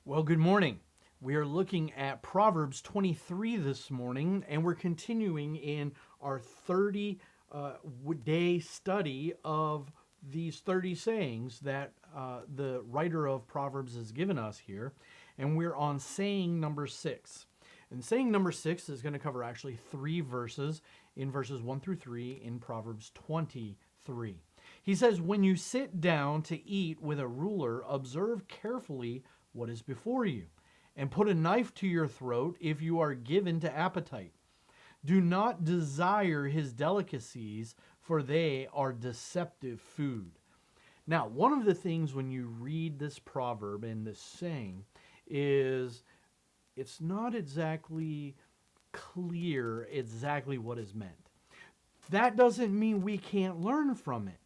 Well, good morning. We are looking at Proverbs 23 this morning, and we're continuing in our 30-day study of these 30 sayings that the writer of Proverbs has given us here. And we're on saying number 6. And saying number 6 is going to cover actually 3 verses in verses 1 through 3 in Proverbs 23. He says, "When you sit down to eat with a ruler, observe carefully what is before you, and put a knife to your throat if you are given to appetite. Do not desire his delicacies, for they are deceptive food." Now, one of the things when you read this proverb and this saying is it's not exactly clear exactly what is meant. That doesn't mean we can't learn from it.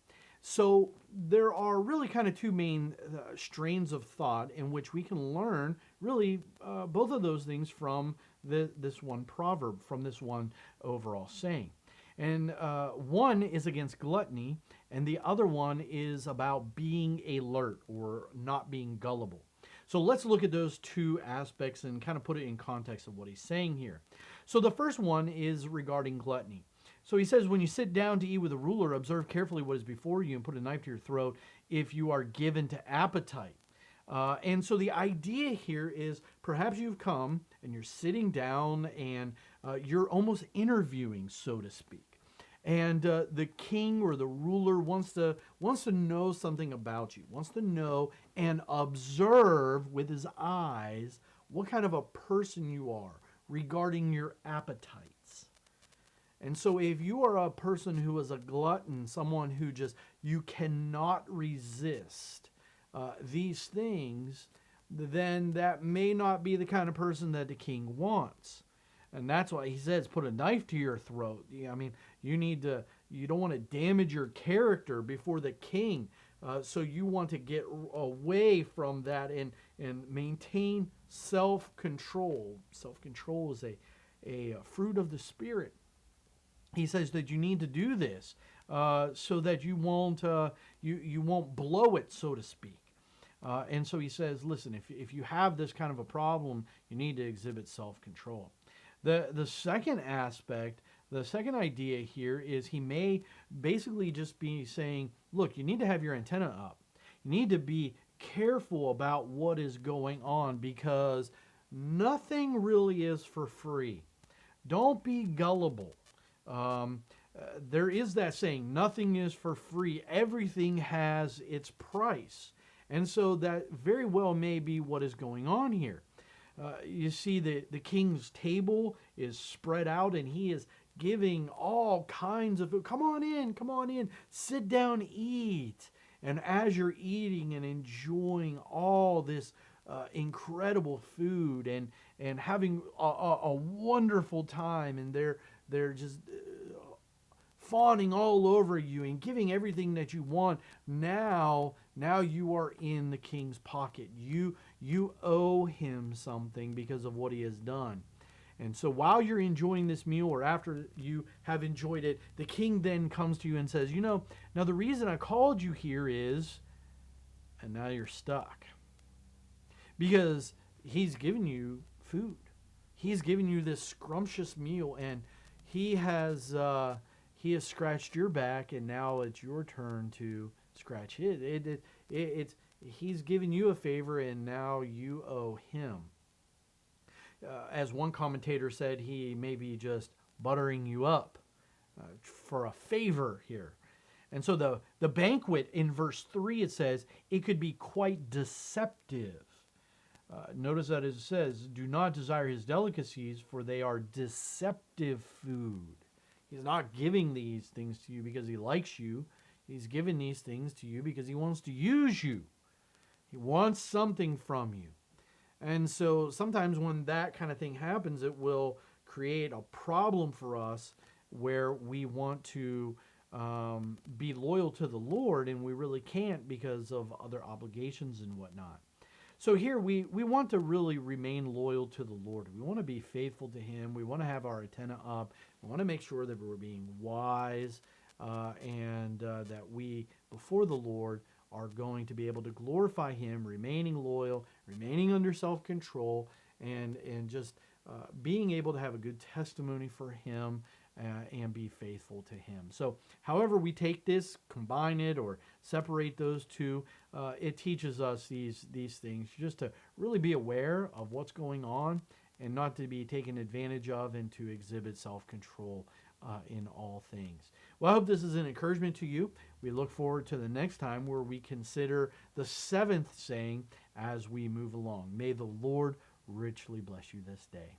So there are really kind of two main strains of thought in which we can learn really both of those things from this one proverb, from this one overall saying. And one is against gluttony, and the other one is about being alert or not being gullible. So let's look at those two aspects and kind of put it in context of what he's saying here. So the first one is regarding gluttony. So he says, when you sit down to eat with a ruler, observe carefully what is before you and put a knife to your throat if you are given to appetite. And so the idea here is perhaps you've come and you're sitting down and you're almost interviewing, so to speak. And the king or the ruler wants to know something about you, wants to know and observe with his eyes what kind of a person you are regarding your appetites. And so if you are a person who is a glutton, someone who just, you cannot resist these things, then that may not be the kind of person that the king wants. And that's why he says, put a knife to your throat. I mean, you don't want to damage your character before the king. So you want to get away from that and maintain self-control. Self-control is a fruit of the Spirit. He says that you need to do this so that you won't blow it, so to speak. And so he says, listen, if you have this kind of a problem, you need to exhibit self-control. The second aspect, the second idea here is he may basically just be saying, look, you need to have your antenna up. You need to be careful about what is going on because nothing really is for free. Don't be gullible. There is that saying, nothing is for free. Everything has its price. And so that very well may be what is going on here. You see the king's table is spread out and he is giving all kinds of food. Come on in, sit down, eat. And as you're eating and enjoying all this incredible food and having a wonderful time, and they're just fawning all over you and giving everything that you want. Now you are in the king's pocket. You owe him something because of what he has done. And so while you're enjoying this meal or after you have enjoyed it, the king then comes to you and says, now the reason I called you here is, and now you're stuck. Because he's given you food. He's given you this scrumptious meal, and he has scratched your back, and now it's your turn to scratch his. He's given you a favor, and now you owe him. As one commentator said, he may be just buttering you up for a favor here. And so the banquet in verse 3, it says, it could be quite deceptive. Notice that it says, do not desire his delicacies, for they are deceptive food. He's not giving these things to you because he likes you. He's giving these things to you because he wants to use you. He wants something from you. And so sometimes when that kind of thing happens, it will create a problem for us where we want to be loyal to the Lord, and we really can't because of other obligations and whatnot. So here we want to really remain loyal to the Lord. We want to be faithful to him. We want to have our antenna up. We want to make sure that we're being wise and that we, before the Lord, are going to be able to glorify him, remaining loyal, remaining under self-control, and just being able to have a good testimony for him and be faithful to him. So however we take this, combine it or separate those two, it teaches us these things just to really be aware of what's going on and not to be taken advantage of, and to exhibit self-control in all things. Well, I hope this is an encouragement to you. We look forward to the next time where we consider the 7th saying as we move along. May the Lord richly bless you this day.